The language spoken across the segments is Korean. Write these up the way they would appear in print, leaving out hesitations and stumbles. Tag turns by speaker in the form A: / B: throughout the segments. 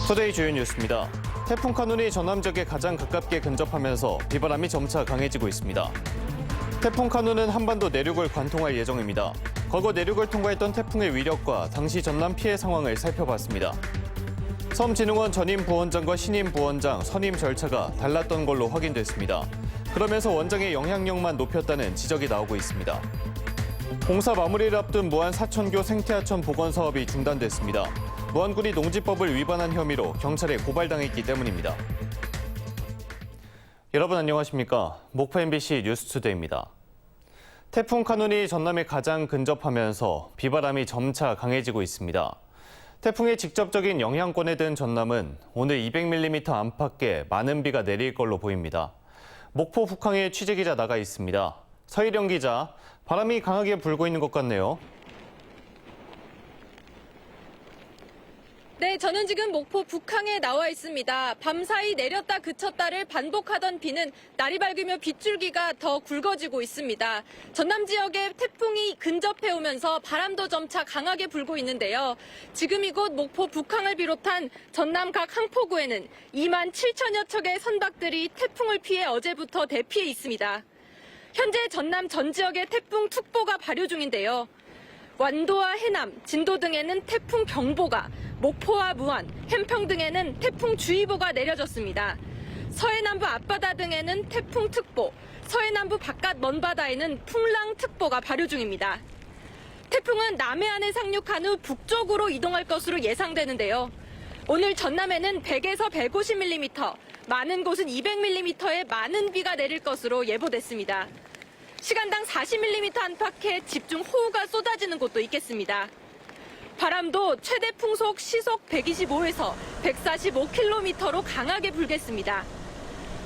A: 투데이 주요 뉴스입니다. 태풍 카눈이 전남 지역에 가장 가깝게 근접하면서 비바람이 점차 강해지고 있습니다. 태풍 카눈은 한반도 내륙을 관통할 예정입니다. 과거 내륙을 통과했던 태풍의 위력과 당시 전남 피해 상황을 살펴봤습니다. 섬진흥원 전임 부원장과 신임 부원장 선임 절차가 달랐던 걸로 확인됐습니다. 그러면서 원장의 영향력만 높였다는 지적이 나오고 있습니다. 공사 마무리를 앞둔 무안 사천교 생태하천 복원 사업이 중단됐습니다. 무안군이 농지법을 위반한 혐의로 경찰에 고발당했기 때문입니다. 여러분 안녕하십니까? 목포 MBC 뉴스투데이입니다. 태풍 카눈이 전남에 가장 근접하면서 비바람이 점차 강해지고 있습니다. 태풍의 직접적인 영향권에 든 전남은 오늘 200mm 안팎의 많은 비가 내릴 걸로 보입니다. 목포 북항에 취재기자 나가 있습니다. 서희령 기자, 바람이 강하게 불고 있는 것 같네요.
B: 네, 저는 지금 목포 북항에 나와 있습니다. 밤사이 내렸다 그쳤다를 반복하던 비는 날이 밝으며 빗줄기가 더 굵어지고 있습니다. 전남 지역에 태풍이 근접해 오면서 바람도 점차 강하게 불고 있는데요. 지금 이곳 목포 북항을 비롯한 전남 각 항포구에는 2만 7천여 척의 선박들이 태풍을 피해 어제부터 대피해 있습니다. 현재 전남 전 지역에 태풍특보가 발효 중인데요. 완도와 해남, 진도 등에는 태풍 경보가, 목포와 무안, hen평 등에는 태풍주의보가 내려졌습니다. 서해남부 앞바다 등에는 태풍특보, 서해남부 바깥 먼바다에는 풍랑특보가 발효 중입니다. 태풍은 남해안에 상륙한 후 북쪽으로 이동할 것으로 예상되는데요. 오늘 전남에는 100에서 150mm, 많은 곳은 200mm의 많은 비가 내릴 것으로 예보됐습니다. 시간당 40mm 안팎의 집중 호우가 쏟아지는 곳도 있겠습니다. 바람도 최대 풍속 시속 125에서 145km로 강하게 불겠습니다.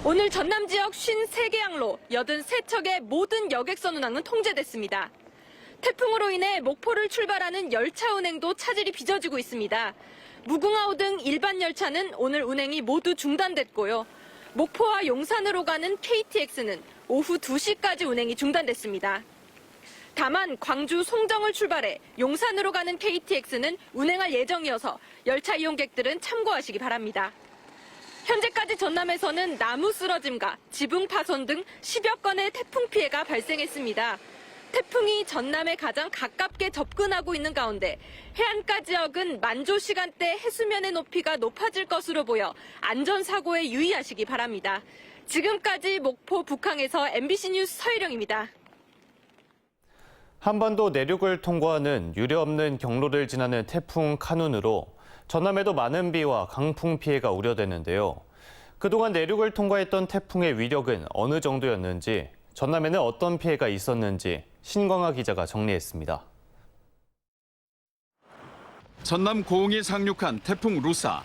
B: 오늘 전남 지역 53개 항로 83척의 모든 여객선 운항은 통제됐습니다. 태풍으로 인해 목포를 출발하는 열차 운행도 차질이 빚어지고 있습니다. 무궁화호 등 일반 열차는 오늘 운행이 모두 중단됐고요. 목포와 용산으로 가는 KTX는 오후 2시까지 운행이 중단됐습니다. 다만 광주 송정을 출발해 용산으로 가는 KTX는 운행할 예정이어서 열차 이용객들은 참고하시기 바랍니다. 현재까지 전남에서는 나무 쓰러짐과 지붕 파손 등 10여 건의 태풍 피해가 발생했습니다. 태풍이 전남에 가장 가깝게 접근하고 있는 가운데 해안가 지역은 만조 시간대 해수면의 높이가 높아질 것으로 보여 안전사고에 유의하시기 바랍니다. 지금까지 목포 북항에서 MBC 뉴스 서희령입니다.
A: 한반도 내륙을 통과하는 유례없는 경로를 지나는 태풍 카눈으로 전남에도 많은 비와 강풍 피해가 우려되는데요. 그동안 내륙을 통과했던 태풍의 위력은 어느 정도였는지, 전남에는 어떤 피해가 있었는지 신광하 기자가 정리했습니다.
C: 전남 고흥에 상륙한 태풍 루사.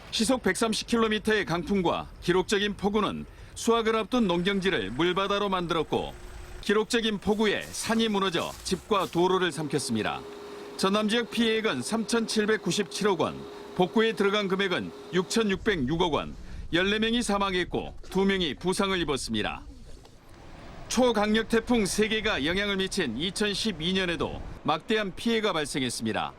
C: 시속 130km의 강풍과 기록적인 폭우는 수확을 앞둔 농경지를 물바다로 만들었고 기록적인 폭우에 산이 무너져 집과 도로를 삼켰습니다. 전남 지역 피해액은 3,797억 원, 복구에 들어간 금액은 6,606억 원, 14명이 사망했고 2명이 부상을 입었습니다. 초강력 태풍 3개가 영향을 미친 2012년에도 막대한 피해가 발생했습니다.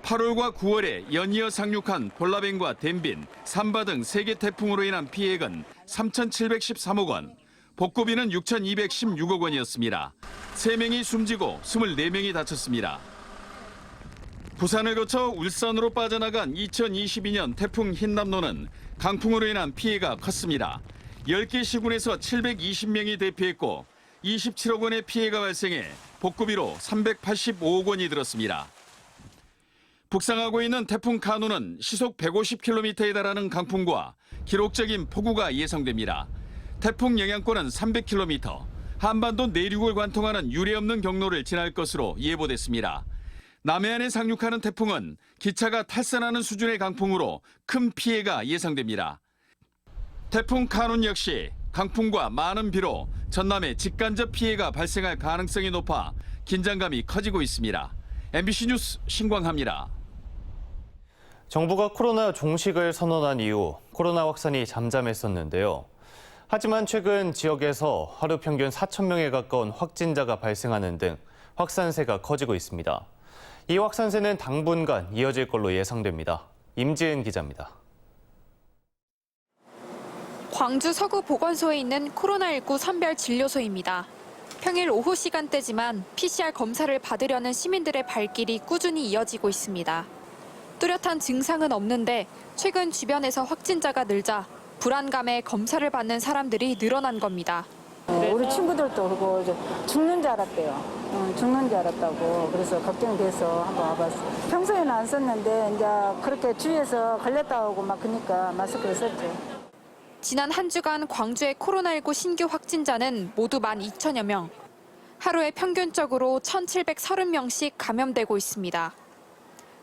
C: 8월과 9월에 연이어 상륙한 볼라벤과 덴빈, 삼바 등 3개 태풍으로 인한 피해액은 3,713억 원, 복구비는 6,216억 원이었습니다. 3명이 숨지고 24명이 다쳤습니다. 부산을 거쳐 울산으로 빠져나간 2022년 태풍 흰남노는 강풍으로 인한 피해가 컸습니다. 10개 시군에서 720명이 대피했고 27억 원의 피해가 발생해 복구비로 385억 원이 들었습니다. 북상하고 있는 태풍 카눈은 시속 150km에 달하는 강풍과 기록적인 폭우가 예상됩니다. 태풍 영향권은 300km, 한반도 내륙을 관통하는 유례없는 경로를 지날 것으로 예보됐습니다. 남해안에 상륙하는 태풍은 기차가 탈선하는 수준의 강풍으로 큰 피해가 예상됩니다. 태풍 카눈 역시 강풍과 많은 비로 전남에 직간접 피해가 발생할 가능성이 높아 긴장감이 커지고 있습니다. MBC 뉴스 신광하입니다.
A: 정부가 코로나 종식을 선언한 이후 코로나 확산이 잠잠했었는데요. 하지만 최근 지역에서 하루 평균 4,000명에 가까운 확진자가 발생하는 등 확산세가 커지고 있습니다. 이 확산세는 당분간 이어질 걸로 예상됩니다. 임지은 기자입니다.
D: 광주 서구 보건소에 있는 코로나19 선별 진료소입니다. 평일 오후 시간대지만 PCR 검사를 받으려는 시민들의 발길이 꾸준히 이어지고 있습니다. 뚜렷한 증상은 없는데 최근 주변에서 확진자가 늘자 불안감에 검사를 받는 사람들이 늘어난 겁니다.
E: 우리 친구들도 그러고 이제 죽는 줄 알았대요. 죽는 줄 알았다고. 그래서 걱정이 돼서 한번 와봤어요. 평소에는 안 썼는데 이제 그렇게 주위에서 걸렸다 오고 막 그러니까 마스크를 썼죠.
D: 지난 한 주간 광주의 코로나19 신규 확진자는 모두 12,000여 명. 하루에 평균적으로 1,730명씩 감염되고 있습니다.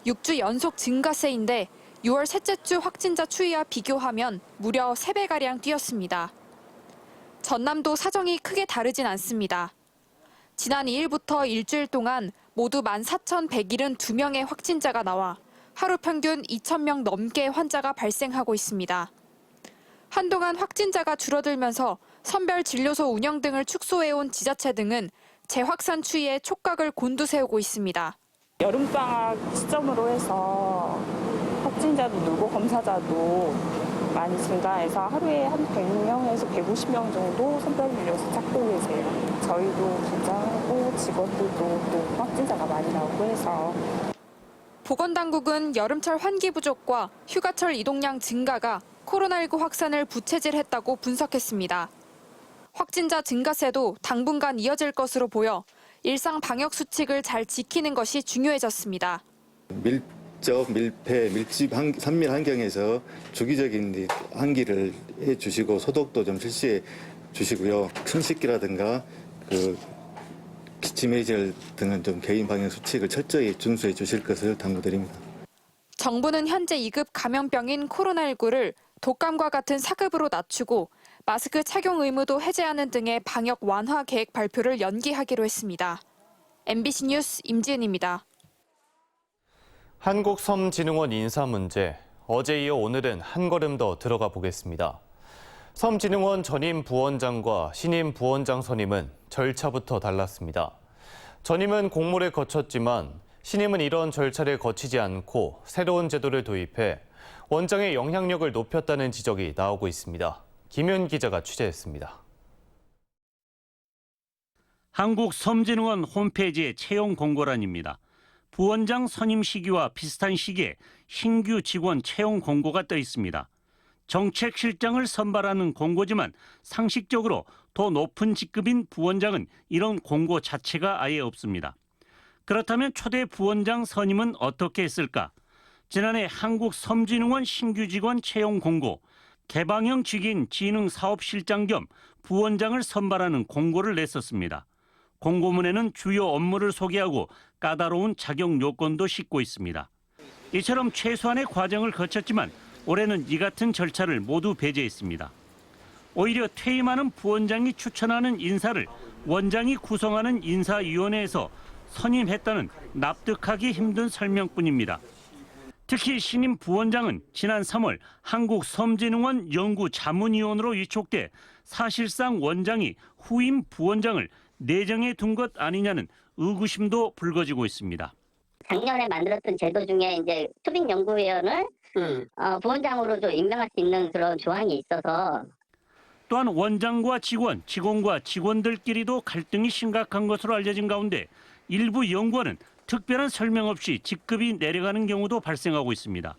D: 6주 연속 증가세인데 6월 셋째 주 확진자 추이와 비교하면 무려 3배가량 뛰었습니다. 전남도 사정이 크게 다르진 않습니다. 지난 2일부터 일주일 동안 모두 14,172명의 확진자가 나와 하루 평균 2,000명 넘게 환자가 발생하고 있습니다. 한동안 확진자가 줄어들면서 선별 진료소 운영 등을 축소해온 지자체 등은 재확산 추이에 촉각을 곤두세우고 있습니다.
F: 여름방학 시점으로 해서 확진자도 늘고 검사자도 많이 증가해서 하루에 한 100명에서 150명 정도 선별진료소 찾고 계세요. 저희도 긴장하고 직원들도 또 확진자가 많이 나오고 해서.
D: 보건당국은 여름철 환기 부족과 휴가철 이동량 증가가 코로나19 확산을 부채질했다고 분석했습니다. 확진자 증가세도 당분간 이어질 것으로 보여 일상 방역 수칙을 잘 지키는 것이 중요해졌습니다.
G: 밀접, 밀폐, 밀집, 산밀 환경에서 주기적인 환기를 해주시고 소독도 좀 실시해 주시고요. 손 씻기라든가 기침 해결 등은 좀 개인 방역 수칙을 철저히 준수해 주실 것을 당부드립니다.
D: 정부는 현재 2급 감염병인 코로나19를 독감과 같은 4급으로 낮추고 마스크 착용 의무도 해제하는 등의 방역 완화 계획 발표를 연기하기로 했습니다. MBC 뉴스 임지은입니다.
A: 한국섬진흥원 인사 문제, 어제 이어 오늘은 한 걸음 더 들어가 보겠습니다. 섬진흥원 전임 부원장과 신임 부원장 선임은 절차부터 달랐습니다. 전임은 공모를 거쳤지만 신임은 이런 절차를 거치지 않고 새로운 제도를 도입해 원장의 영향력을 높였다는 지적이 나오고 있습니다. 김윤 기자가 취재했습니다.
H: 한국섬진흥원 홈페이지의 채용 공고란입니다. 부원장 선임 시기와 비슷한 시기에 신규 직원 채용 공고가 떠 있습니다. 정책실장을 선발하는 공고지만 상식적으로 더 높은 직급인 부원장은 이런 공고 자체가 아예 없습니다. 그렇다면 초대 부원장 선임은 어떻게 했을까? 지난해 한국섬진흥원 신규 직원 채용 공고, 개방형 직인 진흥사업실장 겸 부원장을 선발하는 공고를 냈었습니다. 공고문에는 주요 업무를 소개하고 까다로운 자격 요건도 싣고 있습니다. 이처럼 최소한의 과정을 거쳤지만 올해는 이 같은 절차를 모두 배제했습니다. 오히려 퇴임하는 부원장이 추천하는 인사를 원장이 구성하는 인사위원회에서 선임했다는 납득하기 힘든 설명뿐입니다. 특히 신임 부원장은 지난 3월 한국섬진흥원 연구자문위원으로 위촉돼 사실상 원장이 후임 부원장을 내정해 둔 것 아니냐는 의구심도 불거지고 있습니다.
I: 작년에 만들었던 제도 중에 이제 수빈연구위원을 부원장으로도 임명할 수 있는 그런 조항이 있어서.
H: 또한 원장과 직원, 직원과 직원들끼리도 갈등이 심각한 것으로 알려진 가운데 일부 연구원은 특별한 설명 없이 직급이 내려가는 경우도 발생하고 있습니다.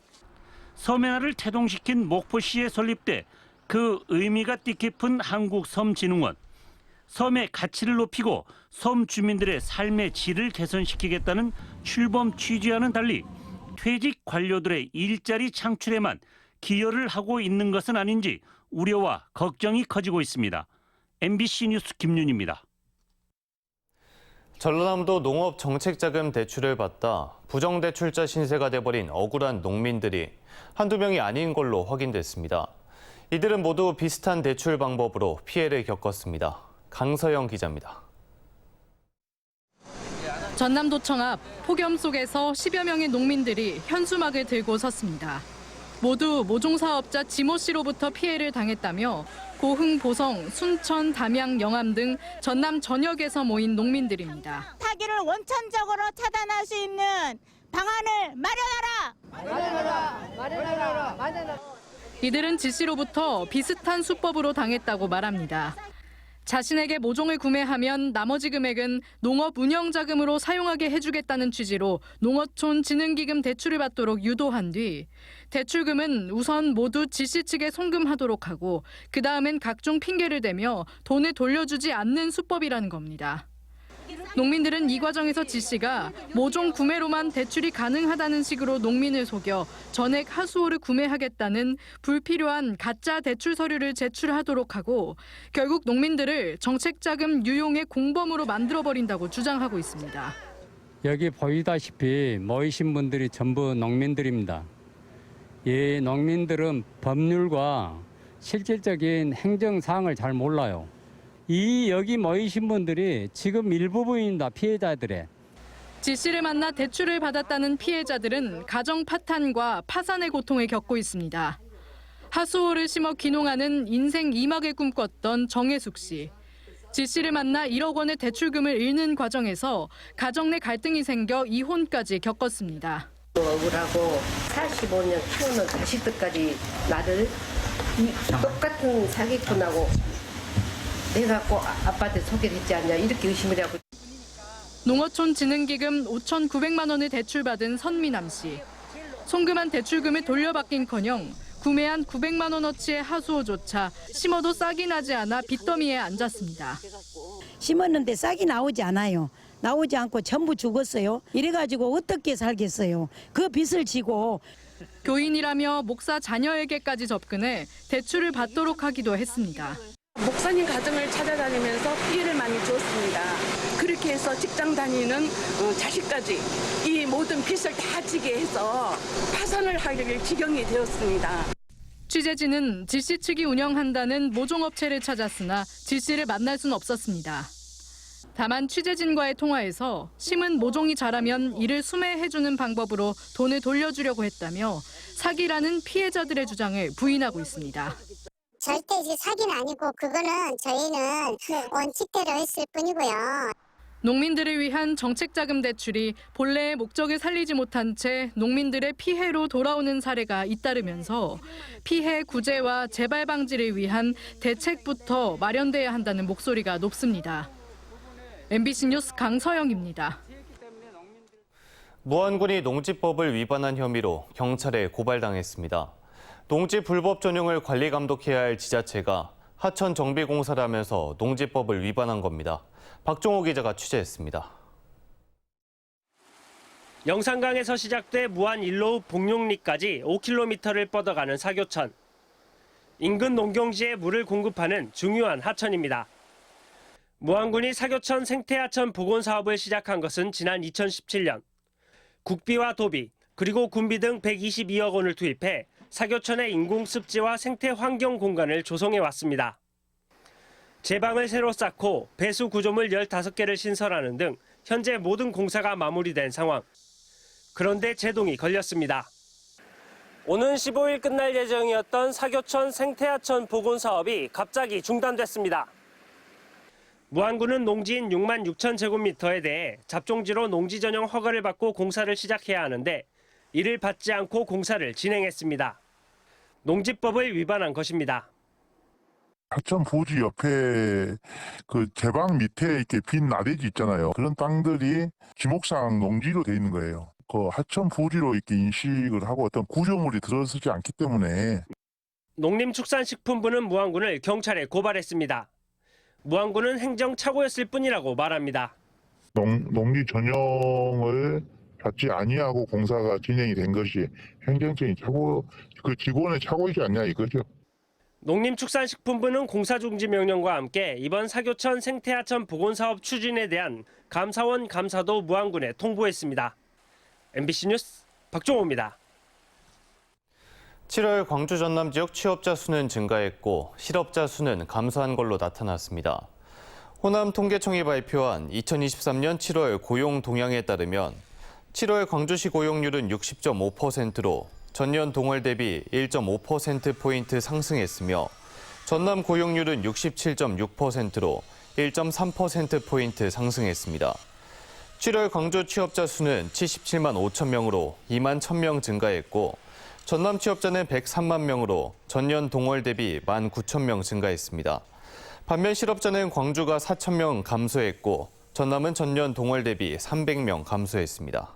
H: 섬해화를 태동시킨 목포시에 설립돼 그 의미가 뜻깊은 한국섬진흥원. 섬의 가치를 높이고 섬 주민들의 삶의 질을 개선시키겠다는 출범 취지와는 달리 퇴직 관료들의 일자리 창출에만 기여를 하고 있는 것은 아닌지 우려와 걱정이 커지고 있습니다. MBC 뉴스 김윤입니다.
A: 전라남도 농업정책자금 대출을 받다 부정대출자 신세가 돼버린 억울한 농민들이 한두 명이 아닌 걸로 확인됐습니다. 이들은 모두 비슷한 대출 방법으로 피해를 겪었습니다. 강서영 기자입니다.
J: 전남도청 앞 폭염 속에서 10여 명의 농민들이 현수막을 들고 섰습니다. 모두 모종사업자 지모 씨로부터 피해를 당했다며 고흥, 보성, 순천, 담양, 영암 등 전남 전역에서 모인 농민들입니다.
K: 타기를 원천적으로 차단할 수 있는 방안을 마련하라.
J: 이들은 지 씨로부터 비슷한 수법으로 당했다고 말합니다. 자신에게 모종을 구매하면 나머지 금액은 농업 운영 자금으로 사용하게 해주겠다는 취지로 농어촌 진흥기금 대출을 받도록 유도한 뒤 대출금은 우선 모두 지 씨 측에 송금하도록 하고 그 다음엔 각종 핑계를 대며 돈을 돌려주지 않는 수법이라는 겁니다. 농민들은 이 과정에서 지 씨가 모종 구매로만 대출이 가능하다는 식으로 농민을 속여 전액 하수호를 구매하겠다는 불필요한 가짜 대출 서류를 제출하도록 하고 결국 농민들을 정책자금 유용의 공범으로 만들어버린다고 주장하고 있습니다.
L: 여기 보이다시피 모이신 분들이 전부 농민들입니다. 이 농민들은 법률과 실질적인 행정사항을 잘 몰라요. 여기 모이신 분들이 지금 일부분입니다. 피해자들의.
J: 지 씨를 만나 대출을 받았다는 피해자들은 가정 파탄과 파산의 고통을 겪고 있습니다. 하수호를 심어 귀농하는 인생 2막을 꿈꿨던 정혜숙 씨. 지 씨를 만나 1억 원의 대출금을 잃는 과정에서 가정 내 갈등이 생겨 이혼까지 겪었습니다.
M: 억울하고 45년 키우는 자식들까지 나를 똑같은 사기꾼하고 내가 꼭 아빠한테 소개를 했지 않냐 이렇게 의심을 하고.
J: 농어촌 진흥기금 5,900만 원을 대출받은 선미남 씨. 송금한 대출금을 돌려받긴커녕 구매한 900만 원어치의 하수호조차 심어도 싹이 나지 않아 빚더미에 앉았습니다.
N: 심었는데 싹이 나오지 않아요. 나오지 않고 전부 죽었어요. 이래가지고 어떻게 살겠어요. 그 빚을 지고.
J: 교인이라며 목사 자녀에게까지 접근해 대출을 받도록 하기도 했습니다.
O: 목사님 가정을 찾아다니면서 피해를 많이 주었습니다. 그렇게 해서 직장 다니는 자식까지 이 모든 빚을 다 지게 해서 파산을 하길 지경이 되었습니다.
J: 취재진은 지 씨 측이 운영한다는 모종업체를 찾았으나 지 씨를 만날 수는 없었습니다. 다만 취재진과의 통화에서 심은 모종이 자라면 이를 수매해주는 방법으로 돈을 돌려주려고 했다며 사기라는 피해자들의 주장을 부인하고 있습니다.
P: 절대 사기는 아니고 그거는 저희는 원칙대로 했을 뿐이고요.
J: 농민들을 위한 정책자금 대출이 본래의 목적을 살리지 못한 채 농민들의 피해로 돌아오는 사례가 잇따르면서 피해 구제와 재발 방지를 위한 대책부터 마련돼야 한다는 목소리가 높습니다. MBC 뉴스 강서영입니다.
A: 무안군이 농지법을 위반한 혐의로 경찰에 고발당했습니다. 농지 불법 전용을 관리 감독해야 할 지자체가 하천 정비공사를 하면서 농지법을 위반한 겁니다. 박종호 기자가 취재했습니다.
Q: 영산강에서 시작돼 무안 일로 복룡리까지 5km를 뻗어가는 사교천. 인근 농경지에 물을 공급하는 중요한 하천입니다. 무안군이 사교천 생태하천 복원 사업을 시작한 것은 지난 2017년. 국비와 도비, 그리고 군비 등 122억 원을 투입해 사교천의 인공습지와 생태환경 공간을 조성해 왔습니다. 제방을 새로 쌓고 배수 구조물 15개를 신설하는 등 현재 모든 공사가 마무리된 상황. 그런데 제동이 걸렸습니다. 오는 15일 끝날 예정이었던 사교천 생태하천 복원 사업이 갑자기 중단됐습니다. 무안군은 농지인 6만 6천 제곱미터에 대해 잡종지로 농지 전용 허가를 받고 공사를 시작해야 하는데 이를 받지 않고 공사를 진행했습니다. 농지법을 위반한 것입니다.
R: 하천 부지 옆에 그 제방 밑에 이렇게 빈 나대지 있잖아요. 그런 땅들이 지목상 농지로 돼 있는 거예요. 그 하천 부지로 이렇게 인식을 하고 어떤 구조물이 들어서지 않기 때문에.
Q: 농림축산식품부는 무안군을 경찰에 고발했습니다. 무안군은 행정착오였을 뿐이라고 말합니다.
R: 농지 전용을 받지 아니하고 공사가 진행이 된 것이 행정적인 착오, 그 직원의 착오이지 않냐 이거죠.
Q: 농림축산식품부는 공사중지 명령과 함께 이번 사교천 생태하천 복원사업 추진에 대한 감사원 감사도 무안군에 통보했습니다. MBC 뉴스 박종호입니다.
A: 7월 광주 전남 지역 취업자 수는 증가했고 실업자 수는 감소한 걸로 나타났습니다. 호남 통계청이 발표한 2023년 7월 고용 동향에 따르면 7월 광주시 고용률은 60.5%로 전년 동월 대비 1.5%포인트 상승했으며 전남 고용률은 67.6%로 1.3%포인트 상승했습니다. 7월 광주 취업자 수는 77만 5천 명으로 2만 1천 명 증가했고 전남 취업자는 103만 명으로 전년 동월 대비 19,000명 증가했습니다. 반면 실업자는 광주가 4,000명 감소했고 전남은 전년 동월 대비 300명 감소했습니다.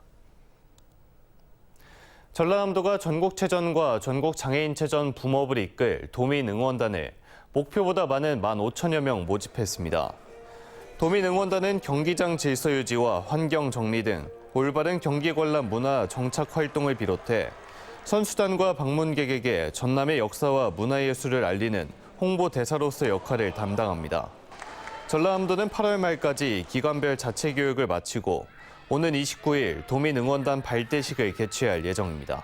A: 전라남도가 전국체전과 전국장애인체전 붐업을 이끌 도민응원단에 목표보다 많은 15,000여 명 모집했습니다. 도민응원단은 경기장 질서 유지와 환경 정리 등 올바른 경기 관람 문화 정착 활동을 비롯해 선수단과 방문객에게 전남의 역사와 문화예술을 알리는 홍보 대사로서 역할을 담당합니다. 전라남도는 8월 말까지 기관별 자체 교육을 마치고 오는 29일 도민응원단 발대식을 개최할 예정입니다.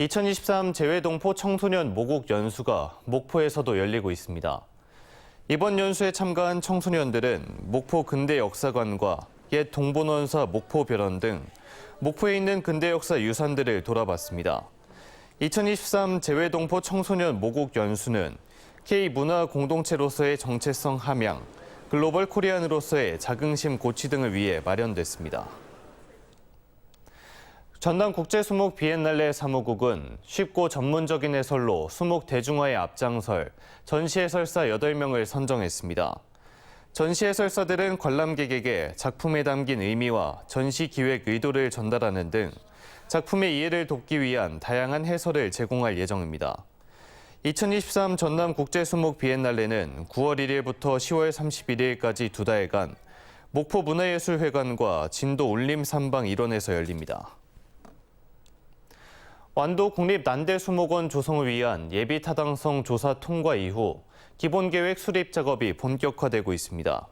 A: 2023 재외동포 청소년 모국 연수가 목포에서도 열리고 있습니다. 이번 연수에 참가한 청소년들은 목포 근대역사관과 옛 동본원사 목포별원 등 목포에 있는 근대 역사 유산들을 돌아봤습니다. 2023 재외동포 청소년 모국 연수는 K문화 공동체로서의 정체성 함양, 글로벌 코리안으로서의 자긍심 고취 등을 위해 마련됐습니다. 전남 국제수목 비엔날레 사무국은 쉽고 전문적인 해설로 수목 대중화에 앞장설 전시 해설사 8명을 선정했습니다. 전시 해설사들은 관람객에게 작품에 담긴 의미와 전시 기획 의도를 전달하는 등 작품의 이해를 돕기 위한 다양한 해설을 제공할 예정입니다. 2023 전남 국제수목 비엔날레는 9월 1일부터 10월 31일까지 2달간 목포 문화예술회관과 진도 울림삼방 일원에서 열립니다. 완도 국립난대수목원 조성을 위한 예비타당성 조사 통과 이후 기본계획 수립 작업이 본격화되고 있습니다.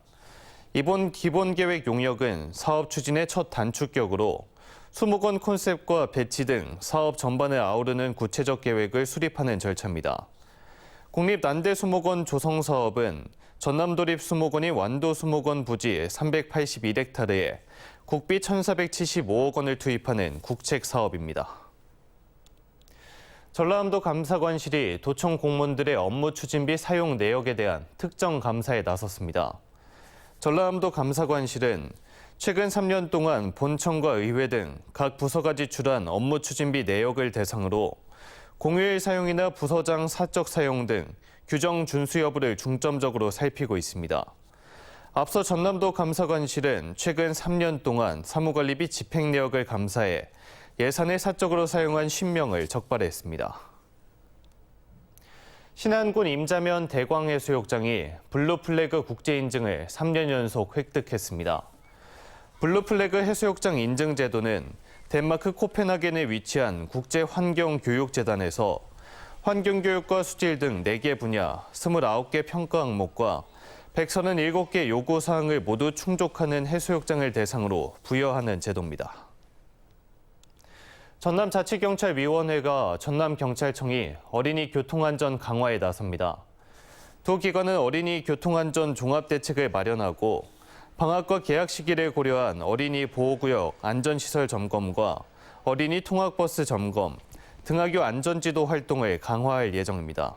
A: 이번 기본계획 용역은 사업 추진의 첫 단축격으로 수목원 콘셉트와 배치 등 사업 전반을 아우르는 구체적 계획을 수립하는 절차입니다. 국립난대수목원 조성 사업은 전남도립수목원이 완도수목원 부지 381헥타르에 국비 1,475억 원을 투입하는 국책 사업입니다. 전라남도 감사관실이 도청 공무원들의 업무 추진비 사용 내역에 대한 특정 감사에 나섰습니다. 전라남도 감사관실은 최근 3년 동안 본청과 의회 등 각 부서가 지출한 업무 추진비 내역을 대상으로 공휴일 사용이나 부서장 사적 사용 등 규정 준수 여부를 중점적으로 살피고 있습니다. 앞서 전남도 감사관실은 최근 3년 동안 사무관리비 집행 내역을 감사해 예산을 사적으로 사용한 10명을 적발했습니다. 신안군 임자면 대광해수욕장이 블루플래그 국제인증을 3년 연속 획득했습니다. 블루플래그 해수욕장 인증 제도는 덴마크 코펜하겐에 위치한 국제환경교육재단에서 환경교육과 수질 등 4개 분야, 29개 평가 항목과 137개 요구사항을 모두 충족하는 해수욕장을 대상으로 부여하는 제도입니다. 전남자치경찰위원회가 전남경찰청이 어린이 교통안전 강화에 나섭니다. 두 기관은 어린이 교통안전 종합대책을 마련하고 방학과 개학 시기를 고려한 어린이 보호구역 안전시설 점검과 어린이 통학버스 점검, 등하교 안전지도 활동을 강화할 예정입니다.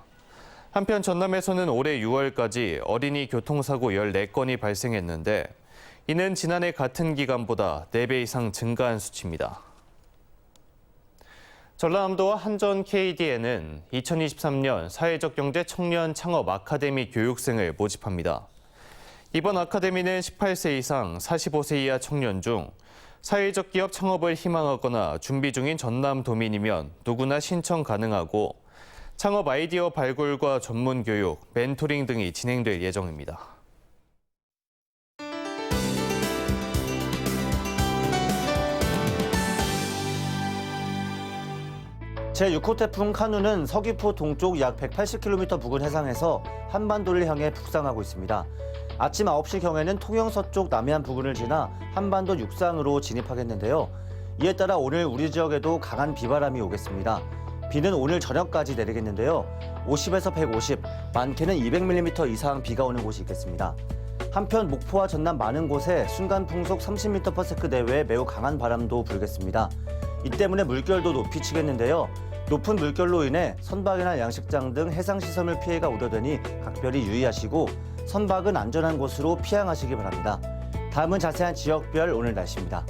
A: 한편 전남에서는 올해 6월까지 어린이 교통사고 14건이 발생했는데 이는 지난해 같은 기간보다 4배 이상 증가한 수치입니다. 전라남도와 한전 KDN은 2023년 사회적 경제 청년 창업 아카데미 교육생을 모집합니다. 이번 아카데미는 18세 이상 45세 이하 청년 중 사회적 기업 창업을 희망하거나 준비 중인 전남도민이면 누구나 신청 가능하고 창업 아이디어 발굴과 전문 교육, 멘토링 등이 진행될 예정입니다.
S: 제6호 태풍 카누는 서귀포 동쪽 약 180km 부근 해상에서 한반도를 향해 북상하고 있습니다. 아침 9시경에는 통영서쪽 남해안 부근을 지나 한반도 육상으로 진입하겠는데요. 이에 따라 오늘 우리 지역에도 강한 비바람이 오겠습니다. 비는 오늘 저녁까지 내리겠는데요. 50에서 150, 많게는 200mm 이상 비가 오는 곳이 있겠습니다. 한편 목포와 전남 많은 곳에 순간 풍속 30m/s 내외의 매우 강한 바람도 불겠습니다. 이 때문에 물결도 높이 치겠는데요. 높은 물결로 인해 선박이나 양식장 등 해상시설물 피해가 우려되니 각별히 유의하시고 선박은 안전한 곳으로 피항하시기 바랍니다. 다음은 자세한 지역별 오늘 날씨입니다.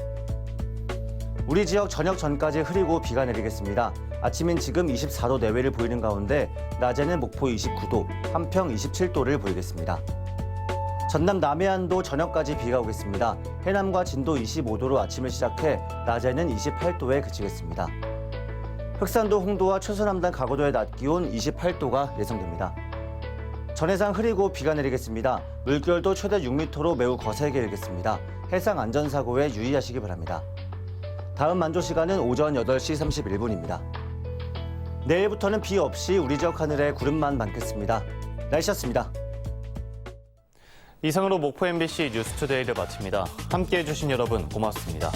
S: 우리 지역 저녁 전까지 흐리고 비가 내리겠습니다. 아침인 지금 24도 내외를 보이는 가운데 낮에는 목포 29도, 한평 27도를 보이겠습니다. 전남 남해안도 저녁까지 비가 오겠습니다. 해남과 진도 25도로 아침을 시작해 낮에는 28도에 그치겠습니다. 흑산도 홍도와 최서남단 가고도의 낮 기온 28도가 예상됩니다. 전해상 흐리고 비가 내리겠습니다. 물결도 최대 6m로 매우 거세게 일겠습니다. 해상 안전사고에 유의하시기 바랍니다. 다음 만조 시간은 오전 8시 31분입니다. 내일부터는 비 없이 우리 지역 하늘에 구름만 많겠습니다. 날씨였습니다.
A: 이상으로 목포 MBC 뉴스투데이를 마칩니다. 함께해 주신 여러분 고맙습니다.